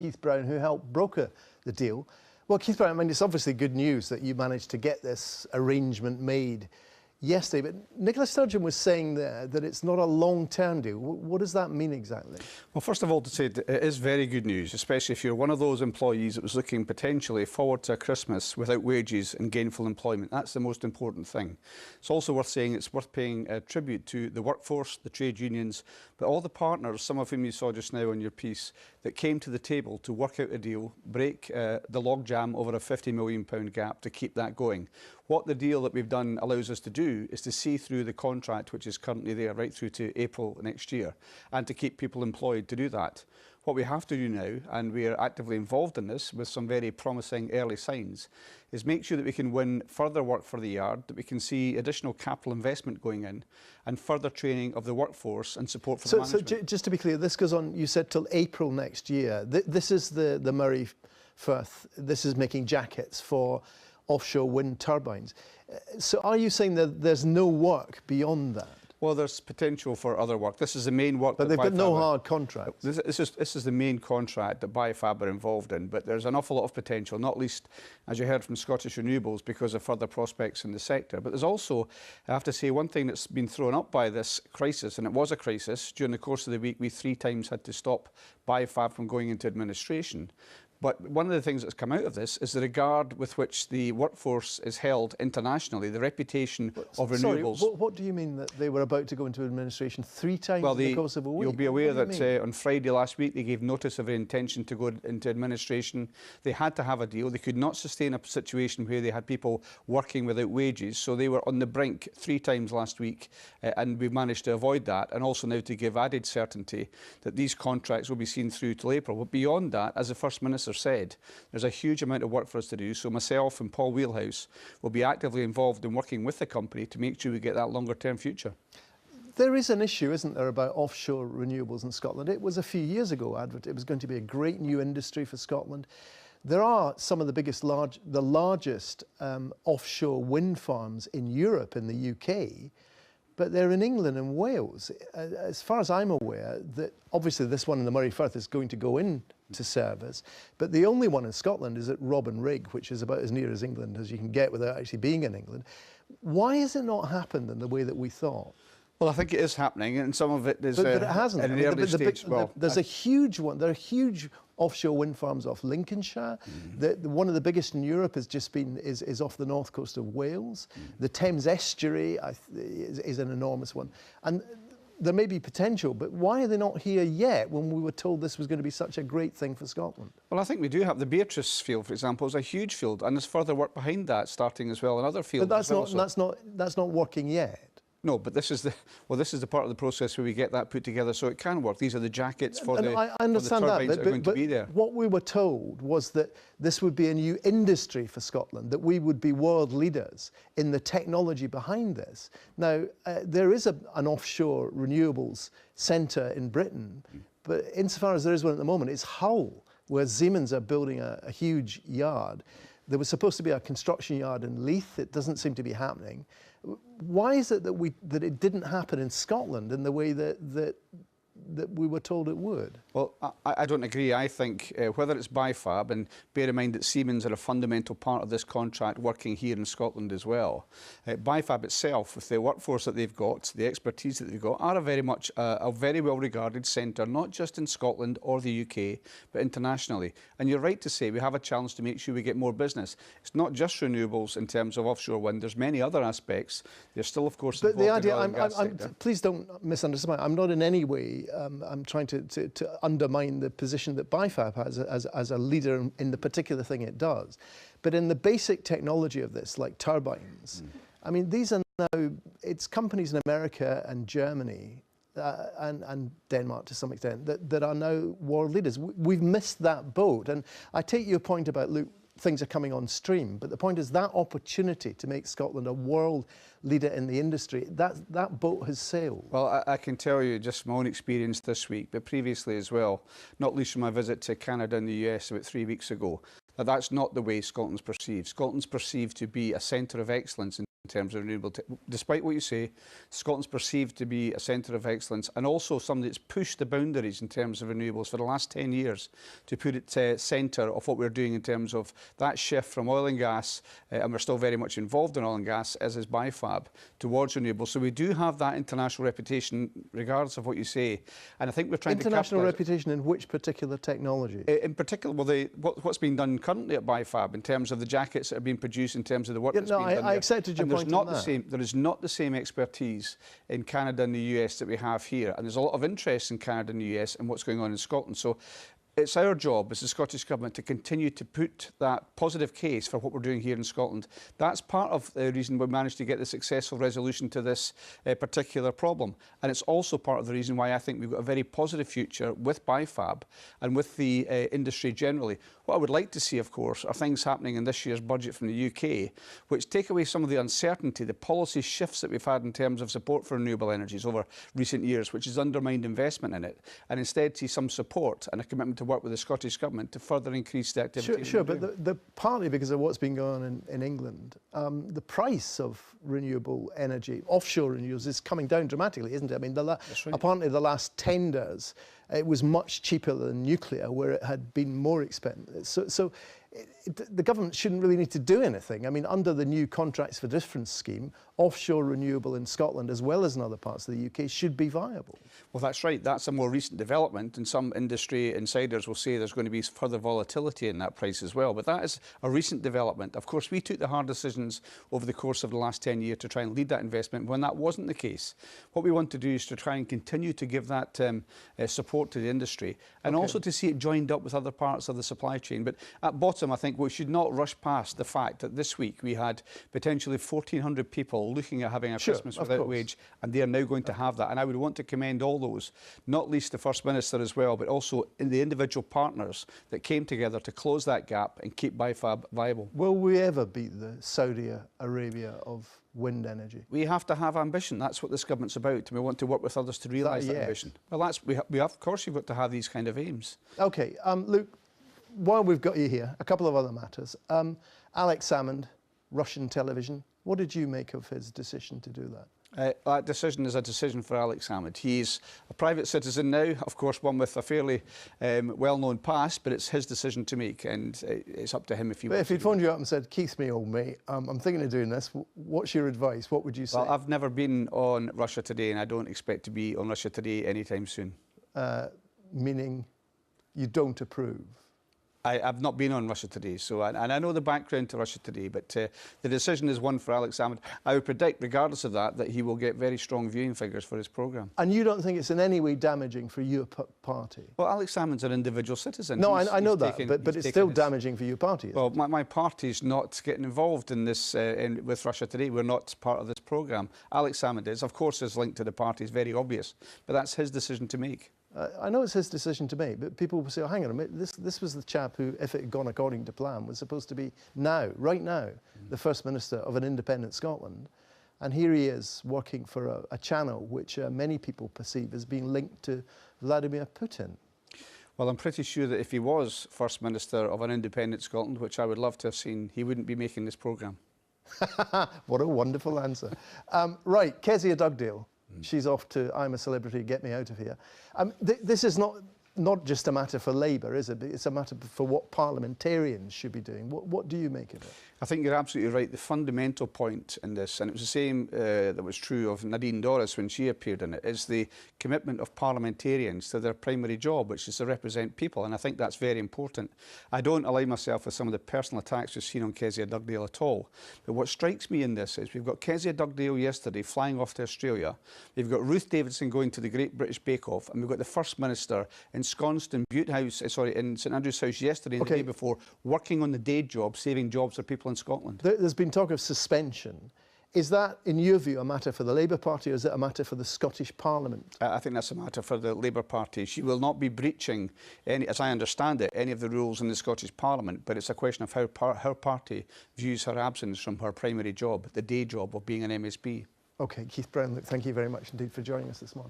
Keith Brown, who helped broker the deal. Well, Keith Brown, I mean, it's obviously good news that you managed to get this arrangement made yesterday, but Nicola Sturgeon was saying there that it's not a long-term deal. What does that mean exactly? Well, first of all, to say it is very good news, especially if you're one of those employees that was looking potentially forward to a Christmas without wages and gainful employment. That's the most important thing. It's also worth saying it's worth paying a tribute to the workforce, the trade unions, but all the partners, some of whom you saw just now on your piece, that came to the table to work out a deal, break the logjam over a £50 million gap to keep that going. What the deal that we've done allows us to do is to see through the contract which is currently there right through to April next year and to keep people employed to do that. What we have to do now, and we are actively involved in this with some very promising early signs, is make sure that we can win further work for the yard, that we can see additional capital investment going in and further training of the workforce and support for management. So just to be clear, this goes on, you said, till April next year. This is the Moray Firth, this is making jackets for offshore wind turbines. So are you saying that there's no work beyond that? Well, there's potential for other work. This is the main work. But they've got no hard contracts. This is the main contract that BiFab are involved in. But there's an awful lot of potential, not least, as you heard from Scottish Renewables, because of further prospects in the sector. But there's also, I have to say, one thing that's been thrown up by this crisis, and it was a crisis. During the course of the week, we 3 times had to stop BiFab from going into administration. But one of the things that's come out of this is the regard with which the workforce is held internationally, the reputation of renewables. Sorry, what do you mean that they were about to go into administration 3 times in the course of a week? You'll be aware that on Friday last week they gave notice of their intention to go into administration. They had to have a deal. They could not sustain a situation where they had people working without wages. So they were on the brink 3 times last week, and we've managed to avoid that. And also now to give added certainty that these contracts will be seen through till April. But beyond that, as the First Minister said, there's a huge amount of work for us to do. So myself and Paul Wheelhouse will be actively involved in working with the company to make sure we get that longer term future. There is an issue, isn't there, about offshore renewables in Scotland. It was a few years ago, it was going to be a great new industry for Scotland. There are some of the largest offshore wind farms in Europe, in the UK, but they're in England and Wales. As far as I'm aware, that obviously this one in the Moray Firth is going to go into service, but the only one in Scotland is at Robin Rig, which is about as near as England as you can get without actually being in England. Why has it not happened in the way that we thought? Well, I think it is happening, and some of it is but it hasn't. in the early stage. There's a huge one. There are huge offshore wind farms off Lincolnshire. One of the biggest in Europe has just been is off the north coast of Wales. The Thames estuary is an enormous one, and there may be potential, but why are they not here yet when we were told this was going to be such a great thing for Scotland? Well, I think we do have the Beatrice field, for example, is a huge field, and there's further work behind that starting as well in other fields. But that's not working yet. No, but this is the part of the process where we get that put together so it can work. These are the jackets for the turbines that are going to be there. What we were told was that this would be a new industry for Scotland, that we would be world leaders in the technology behind this. Now, there is an offshore renewables centre in Britain, but insofar as there is one at the moment, it's Hull, where Siemens are building a huge yard. There was supposed to be a construction yard in Leith. It doesn't seem to be happening. Why is it that it didn't happen in Scotland in the way that we were told it would? Well, I don't agree. I think whether it's BiFab, and bear in mind that Siemens are a fundamental part of this contract working here in Scotland as well. BiFab itself, with the workforce that they've got, the expertise that they've got, are very much a very well regarded centre, not just in Scotland or the UK, but internationally. And you're right to say we have a challenge to make sure we get more business. It's not just renewables in terms of offshore wind. There's many other aspects. There's still, of course, but the idea, in the oil and gas sector. Please don't misunderstand. I'm not in any way I'm trying to undermine the position that BiFab has as a leader in the particular thing it does. But in the basic technology of this, like turbines, I mean, these are now, it's companies in America and Germany and Denmark to some extent that are now world leaders. We've missed that boat. And I take your point about, look, things are coming on stream, but the point is that opportunity to make Scotland a world leader in the industry, that boat has sailed. Well, I can tell you just my own experience this week, but previously as well, not least from my visit to Canada and the US about 3 weeks ago, that's not the way Scotland's perceived. Scotland's perceived to be a centre of excellence in in terms of renewable. Despite what you say, Scotland's perceived to be a centre of excellence and also somebody that's pushed the boundaries in terms of renewables for the last 10 years to put it centre of what we're doing in terms of that shift from oil and gas, and we're still very much involved in oil and gas, as is BiFab, towards renewables. So we do have that international reputation, regardless of what you say. And I think we're trying international to reputation in which particular technology? In particular, well, what's being done currently at BiFab in terms of the jackets that are being produced, in terms of the work that's being done. I accepted your point on that. There is not the same expertise in Canada and the US that we have here, and there's a lot of interest in Canada and the US and what's going on in Scotland. So it's our job as the Scottish Government to continue to put that positive case for what we're doing here in Scotland. That's part of the reason we managed to get the successful resolution to this particular problem. And it's also part of the reason why I think we've got a very positive future with BiFab and with the industry generally. What I would like to see, of course, are things happening in this year's budget from the UK, which take away some of the uncertainty, the policy shifts that we've had in terms of support for renewable energies over recent years, which has undermined investment in it, and instead see some support and a commitment to work with the Scottish Government to further increase the activity. Sure, but partly because of what's been going on in England, the price of renewable energy, offshore renewables, is coming down dramatically, isn't it? I mean, That's right. apparently the last tenders, it was much cheaper than nuclear, where it had been more expensive. So the government shouldn't really need to do anything. I mean, under the new Contracts for Difference scheme, offshore renewable in Scotland, as well as in other parts of the UK, should be viable. Well, that's right. That's a more recent development, and some industry insiders will say there's going to be further volatility in that price as well. But that is a recent development. Of course, we took the hard decisions over the course of the last 10 years to try and lead that investment when that wasn't the case. What we want to do is to try and continue to give that support to the industry, and also to see it joined up with other parts of the supply chain. But at bottom, I think we should not rush past the fact that this week we had potentially 1,400 people looking at having a Christmas without wage, and they are now going to have that. And I would want to commend all those, not least the First Minister as well, but also in the individual partners that came together to close that gap and keep BiFab viable. Will we ever beat the Saudi Arabia of wind energy? We have to have ambition. That's what this government's about, and we want to work with others to realise that ambition. Well, of course you've got to have these kind of aims. Okay, Luke, while we've got you here, a couple of other matters. Alex Salmond, Russian television, what did you make of his decision to do that? That decision is a decision for Alex Salmond. He's a private citizen now, of course, one with a fairly well-known past, but it's his decision to make, and it's up to him if he wants to. If he'd phoned you up and said, Keith, me old mate, I'm thinking of doing this, what's your advice? What would you say? Well, I've never been on Russia Today, and I don't expect to be on Russia Today anytime soon. Meaning you don't approve? I've not been on Russia Today, so and I know the background to Russia Today, but the decision is one for Alex Salmond. I would predict, regardless of that he will get very strong viewing figures for his programme. And you don't think it's in any way damaging for your party? Well, Alex Salmond's an individual citizen. No, I know that, but it's still damaging for your party. Well, my party's not getting involved in this with Russia Today. We're not part of this programme. Alex Salmond is. Of course, his link to the party is very obvious, but that's his decision to make. I know it's his decision to make, but people will say, oh, hang on a minute, this was the chap who, if it had gone according to plan, was supposed to be right now, the First Minister of an independent Scotland. And here he is working for a channel which many people perceive as being linked to Vladimir Putin. Well, I'm pretty sure that if he was First Minister of an independent Scotland, which I would love to have seen, he wouldn't be making this programme. What a wonderful answer. Right, Kezia Dugdale. She's off to I'm a Celebrity, Get Me Out of Here. This is not just a matter for Labour, is it? It's a matter for what parliamentarians should be doing. What do you make of it? I think you're absolutely right. The fundamental point in this, and it was the same that was true of Nadine Dorris when she appeared in it, is the commitment of parliamentarians to their primary job, which is to represent people, and I think that's very important. I don't ally myself with some of the personal attacks we've seen on Kezia Dugdale at all, but what strikes me in this is we've got Kezia Dugdale yesterday flying off to Australia, we've got Ruth Davidson going to the Great British Bake Off, and we've got the First Minister ensconced in in St Andrew's House yesterday and the day before, working on the day job, saving jobs for people in Scotland. There's been talk of suspension. Is that, in your view, a matter for the Labour Party, or is it a matter for the Scottish Parliament? I think that's a matter for the Labour Party. She will not be breaching, as I understand it, any of the rules in the Scottish Parliament, but it's a question of how her party views her absence from her primary job, the day job of being an MSP. OK, Keith Brown, thank you very much indeed for joining us this morning.